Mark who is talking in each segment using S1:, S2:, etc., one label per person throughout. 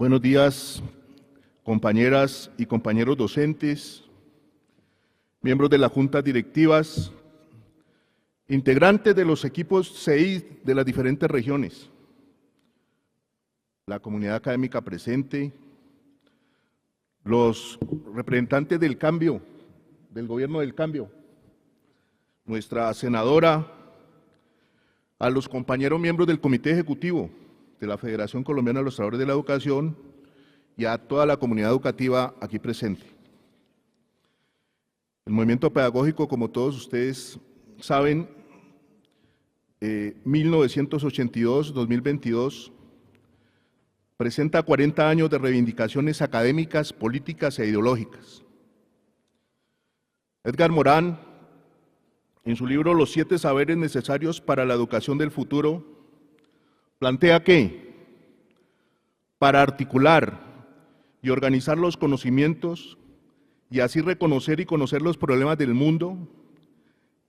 S1: Buenos días, compañeras y compañeros docentes, miembros de las juntas directivas, integrantes de los equipos CEI de las diferentes regiones, la comunidad académica presente, los representantes del cambio, del gobierno del cambio, nuestra senadora, a los compañeros miembros del Comité Ejecutivo de la Federación Colombiana de los Trabajadores de la Educación y a toda la comunidad educativa aquí presente. El movimiento pedagógico, como todos ustedes saben, 1982-2022, presenta 40 años de reivindicaciones académicas, políticas e ideológicas. Edgar Morán, en su libro Los 7 saberes necesarios para la educación del futuro, plantea que, para articular y organizar los conocimientos y así reconocer y conocer los problemas del mundo,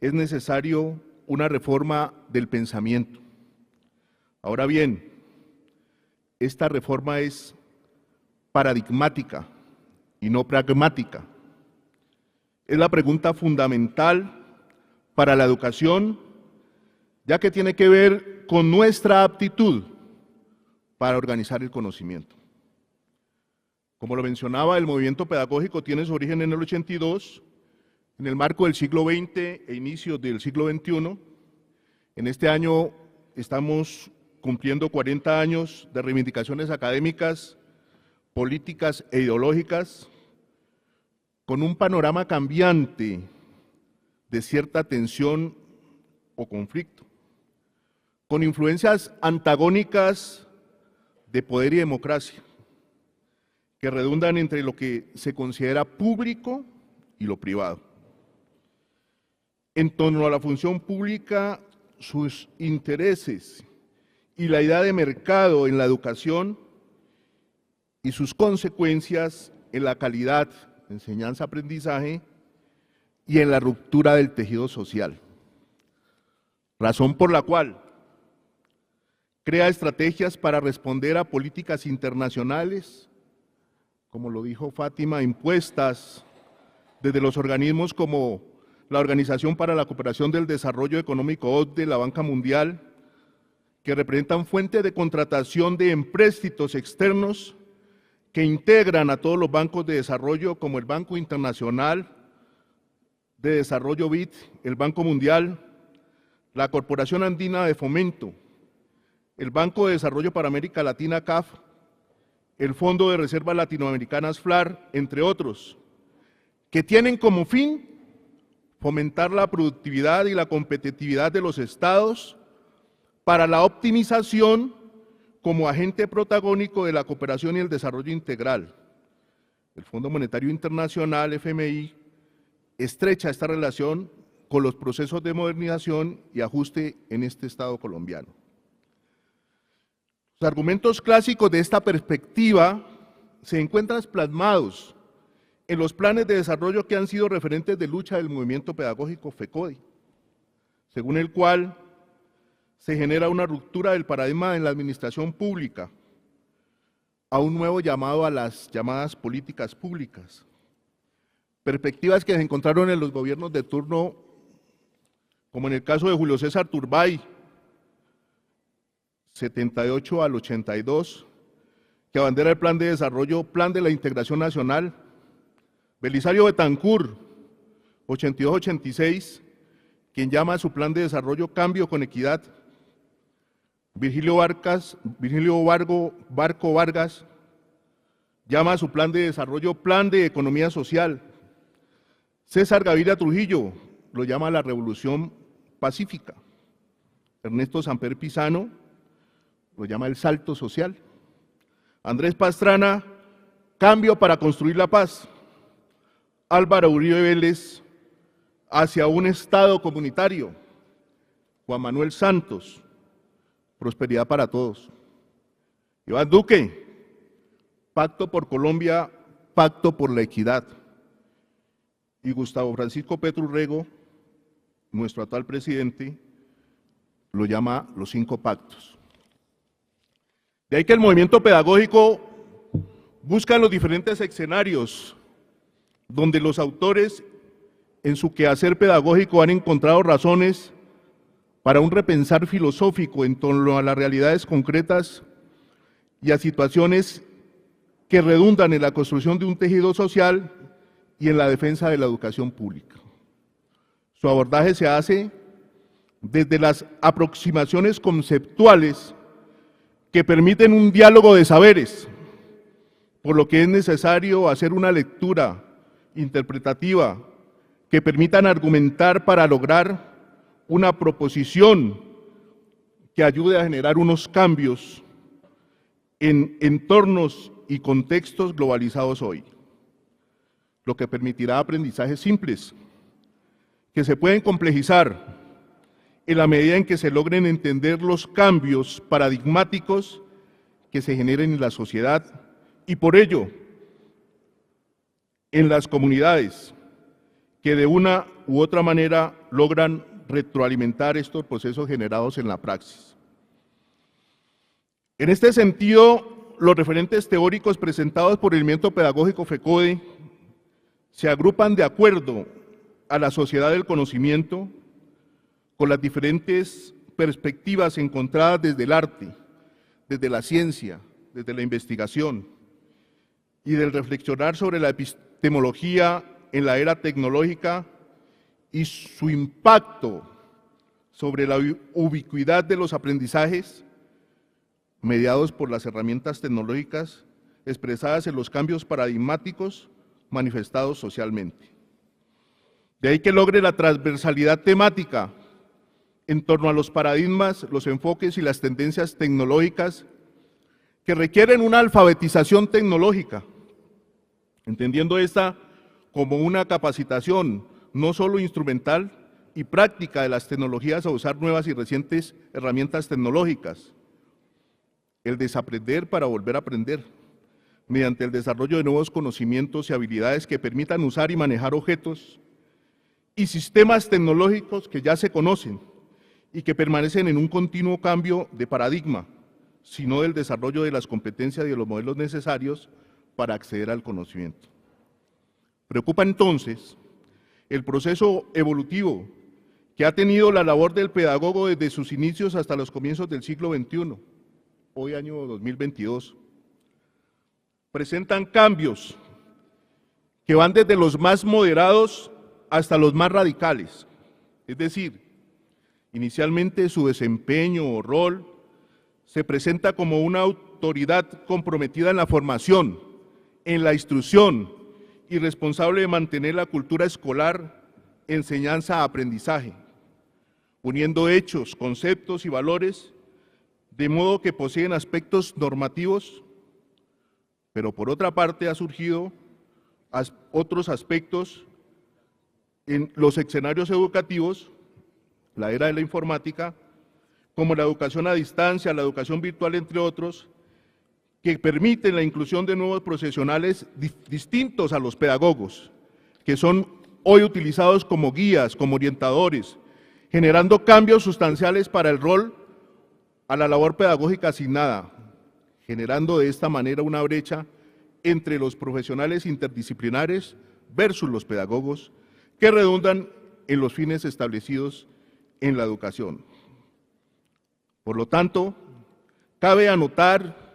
S1: es necesario una reforma del pensamiento. Ahora bien, esta reforma es paradigmática y no pragmática. Es la pregunta fundamental para la educación, ya que tiene que ver con nuestra aptitud para organizar el conocimiento. Como lo mencionaba, el movimiento pedagógico tiene su origen en el 82, en el marco del siglo XX e inicios del siglo XXI. En este año estamos cumpliendo 40 años de reivindicaciones académicas, políticas e ideológicas, con un panorama cambiante de cierta tensión o conflicto, con influencias antagónicas de poder y democracia, que redundan entre lo que se considera público y lo privado. En torno a la función pública, sus intereses y la idea de mercado en la educación y sus consecuencias en la calidad de enseñanza-aprendizaje y en la ruptura del tejido social. Razón por la cual crea estrategias para responder a políticas internacionales, como lo dijo Fátima, impuestas desde los organismos como la Organización para la Cooperación del Desarrollo Económico OCDE, la Banca Mundial, que representan fuente de contratación de empréstitos externos que integran a todos los bancos de desarrollo como el Banco Internacional de Desarrollo BID, el Banco Mundial, la Corporación Andina de Fomento, el Banco de Desarrollo para América Latina CAF, el Fondo de Reservas Latinoamericanas FLAR, entre otros, que tienen como fin fomentar la productividad y la competitividad de los estados para la optimización como agente protagónico de la cooperación y el desarrollo integral. El Fondo Monetario Internacional, FMI, estrecha esta relación con los procesos de modernización y ajuste en este Estado colombiano. Los argumentos clásicos de esta perspectiva se encuentran plasmados en los planes de desarrollo que han sido referentes de lucha del movimiento pedagógico FECODE, según el cual se genera una ruptura del paradigma en la administración pública a un nuevo llamado a las llamadas políticas públicas. Perspectivas que se encontraron en los gobiernos de turno, como en el caso de Julio César Turbay, 78 al 82, que abandera el plan de desarrollo, plan de la integración nacional. Belisario Betancur, 82-86, quien llama a su plan de desarrollo Cambio con Equidad. Virgilio Barco Vargas llama a su plan de desarrollo Plan de Economía Social. César Gaviria Trujillo lo llama la Revolución Pacífica. Ernesto Samper Pizano lo llama el Salto Social. Andrés Pastrana, Cambio para construir la paz. Álvaro Uribe Vélez, hacia un Estado comunitario. Juan Manuel Santos, prosperidad para todos. Iván Duque, Pacto por Colombia, Pacto por la Equidad. Y Gustavo Francisco Petro Urrego, nuestro actual presidente, lo llama los 5 pactos. De ahí que el movimiento pedagógico buscan los diferentes escenarios donde los autores en su quehacer pedagógico han encontrado razones para un repensar filosófico en torno a las realidades concretas y a situaciones que redundan en la construcción de un tejido social y en la defensa de la educación pública. Su abordaje se hace desde las aproximaciones conceptuales que permiten un diálogo de saberes, por lo que es necesario hacer una lectura interpretativa que permitan argumentar para lograr una proposición que ayude a generar unos cambios en entornos y contextos globalizados hoy, lo que permitirá aprendizajes simples, que se pueden complejizar en la medida en que se logren entender los cambios paradigmáticos que se generen en la sociedad y por ello en las comunidades que de una u otra manera logran retroalimentar estos procesos generados en la praxis. En este sentido, los referentes teóricos presentados por el movimiento pedagógico FECODE se agrupan de acuerdo a la sociedad del conocimiento con las diferentes perspectivas encontradas desde el arte, desde la ciencia, desde la investigación y del reflexionar sobre la epistemología en la era tecnológica y su impacto sobre la ubicuidad de los aprendizajes mediados por las herramientas tecnológicas expresadas en los cambios paradigmáticos manifestados socialmente. De ahí que logre la transversalidad temática en torno a los paradigmas, los enfoques y las tendencias tecnológicas que requieren una alfabetización tecnológica, entendiendo esta como una capacitación no solo instrumental y práctica de las tecnologías a usar nuevas y recientes herramientas tecnológicas, el desaprender para volver a aprender, mediante el desarrollo de nuevos conocimientos y habilidades que permitan usar y manejar objetos y sistemas tecnológicos que ya se conocen y que permanecen en un continuo cambio de paradigma, sino del desarrollo de las competencias y de los modelos necesarios para acceder al conocimiento. Preocupa entonces el proceso evolutivo que ha tenido la labor del pedagogo desde sus inicios hasta los comienzos del siglo XXI, hoy año 2022. Presentan cambios que van desde los más moderados hasta los más radicales, es decir, inicialmente su desempeño o rol se presenta como una autoridad comprometida en la formación, en la instrucción y responsable de mantener la cultura escolar, enseñanza-aprendizaje, uniendo hechos, conceptos y valores, de modo que poseen aspectos normativos, pero por otra parte ha surgido otros aspectos en los escenarios educativos, la era de la informática, como la educación a distancia, la educación virtual, entre otros, que permiten la inclusión de nuevos profesionales distintos a los pedagogos, que son hoy utilizados como guías, como orientadores, generando cambios sustanciales para el rol a la labor pedagógica asignada, generando de esta manera una brecha entre los profesionales interdisciplinares versus los pedagogos, que redundan en los fines establecidos en la educación. Por lo tanto, cabe anotar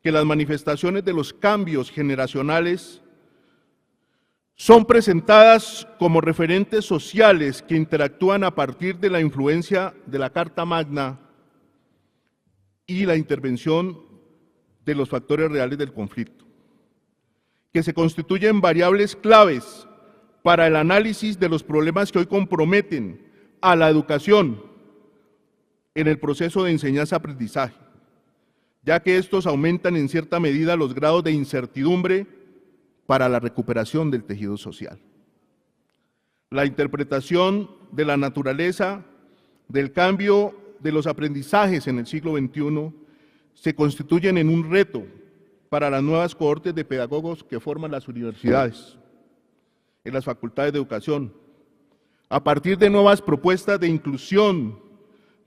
S1: que las manifestaciones de los cambios generacionales son presentadas como referentes sociales que interactúan a partir de la influencia de la Carta Magna y la intervención de los factores reales del conflicto, que se constituyen variables claves para el análisis de los problemas que hoy comprometen a la educación en el proceso de enseñanza-aprendizaje, ya que estos aumentan en cierta medida los grados de incertidumbre para la recuperación del tejido social. La interpretación de la naturaleza del cambio de los aprendizajes en el siglo XXI se constituyen en un reto para las nuevas cohortes de pedagogos que forman las universidades, en las facultades de educación, a partir de nuevas propuestas de inclusión,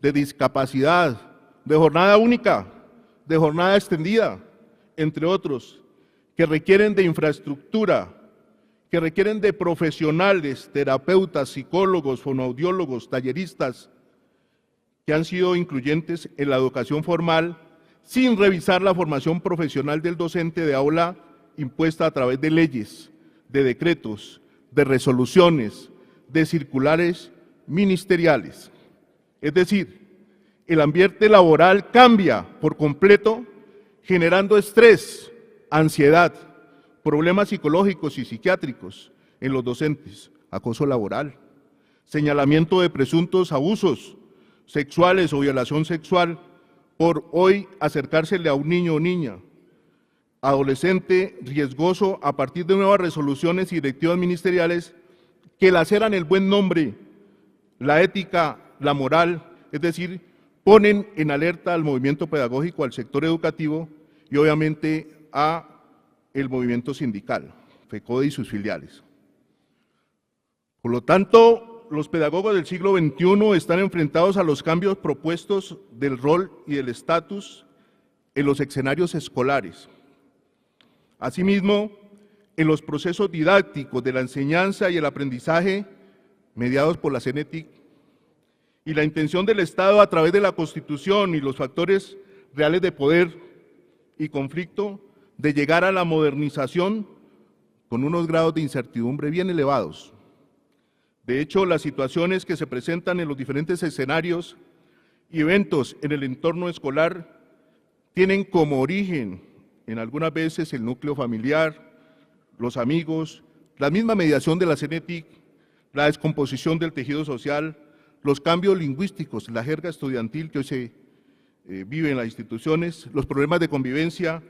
S1: de discapacidad, de jornada única, de jornada extendida, entre otros, que requieren de infraestructura, que requieren de profesionales, terapeutas, psicólogos, fonoaudiólogos, talleristas, que han sido incluyentes en la educación formal, sin revisar la formación profesional del docente de aula impuesta a través de leyes, de decretos, de resoluciones, de circulares ministeriales. Es decir, el ambiente laboral cambia por completo, generando estrés, ansiedad, problemas psicológicos y psiquiátricos en los docentes, acoso laboral, señalamiento de presuntos abusos sexuales o violación sexual por hoy acercársele a un niño o niña, adolescente riesgoso a partir de nuevas resoluciones y directivas ministeriales que laceran el buen nombre, la ética, la moral, es decir, ponen en alerta al movimiento pedagógico, al sector educativo y obviamente a el movimiento sindical, FECODE y sus filiales. Por lo tanto, los pedagogos del siglo XXI están enfrentados a los cambios propuestos del rol y del estatus en los escenarios escolares. Asimismo, en los procesos didácticos de la enseñanza y el aprendizaje mediados por la CENETIC, y la intención del Estado a través de la Constitución y los factores reales de poder y conflicto de llegar a la modernización con unos grados de incertidumbre bien elevados. De hecho, las situaciones que se presentan en los diferentes escenarios y eventos en el entorno escolar tienen como origen, en algunas veces, el núcleo familiar, los amigos, la misma mediación de la CENETIC, la descomposición del tejido social, los cambios lingüísticos, la jerga estudiantil que hoy se vive en las instituciones, los problemas de convivencia,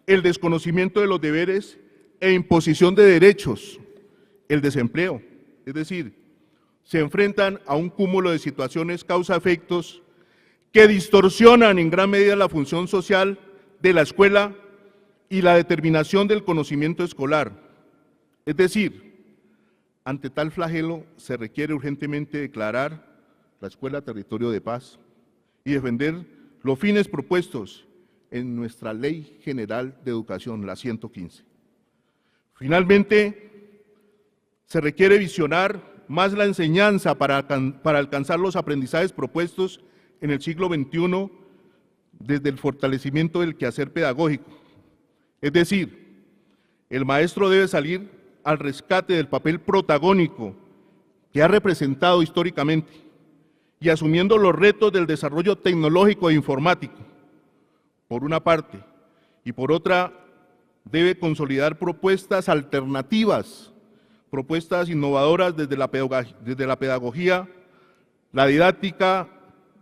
S1: el desconocimiento de los deberes e imposición de derechos, el desempleo, es decir, se enfrentan a un cúmulo de situaciones causa-efectos que distorsionan en gran medida la función social de la escuela y la determinación del conocimiento escolar. Es decir, ante tal flagelo se requiere urgentemente declarar la escuela territorio de paz y defender los fines propuestos en nuestra Ley General de Educación, la 115. Finalmente, se requiere visionar más la enseñanza para alcanzar los aprendizajes propuestos en el siglo XXI desde el fortalecimiento del quehacer pedagógico. Es decir, el maestro debe salir al rescate del papel protagónico que ha representado históricamente y asumiendo los retos del desarrollo tecnológico e informático, por una parte, y por otra, debe consolidar propuestas alternativas, propuestas innovadoras desde la pedagogía, la didáctica,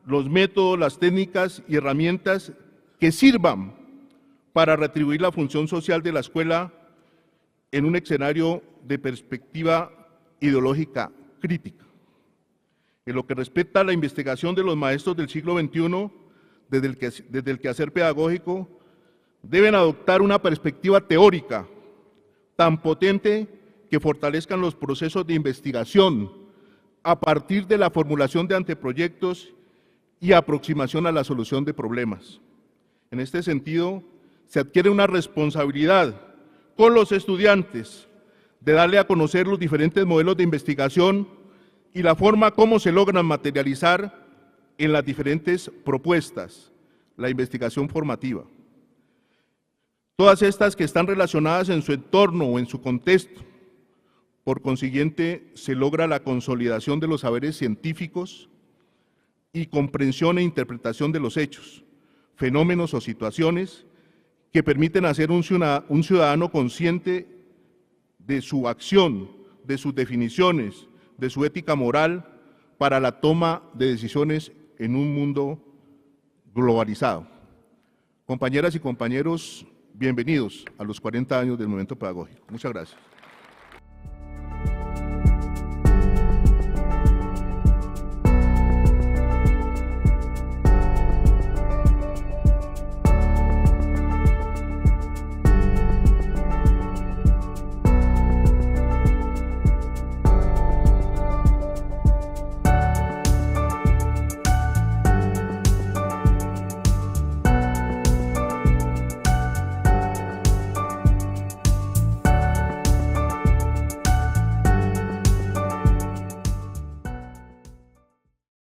S1: los métodos, las técnicas y herramientas que sirvan para retribuir la función social de la escuela en un escenario de perspectiva ideológica crítica. En lo que respecta a la investigación de los maestros del siglo XXI, desde el quehacer pedagógico, deben adoptar una perspectiva teórica tan potente que fortalezcan los procesos de investigación a partir de la formulación de anteproyectos y aproximación a la solución de problemas. En este sentido, se adquiere una responsabilidad con los estudiantes de darle a conocer los diferentes modelos de investigación y la forma como se logran materializar en las diferentes propuestas, la investigación formativa. Todas estas que están relacionadas en su entorno o en su contexto. Por consiguiente, se logra la consolidación de los saberes científicos y comprensión e interpretación de los hechos, fenómenos o situaciones que permiten hacer un ciudadano consciente de su acción, de sus definiciones, de su ética moral para la toma de decisiones en un mundo globalizado. Compañeras y compañeros, bienvenidos a los 40 años del movimiento pedagógico. Muchas gracias.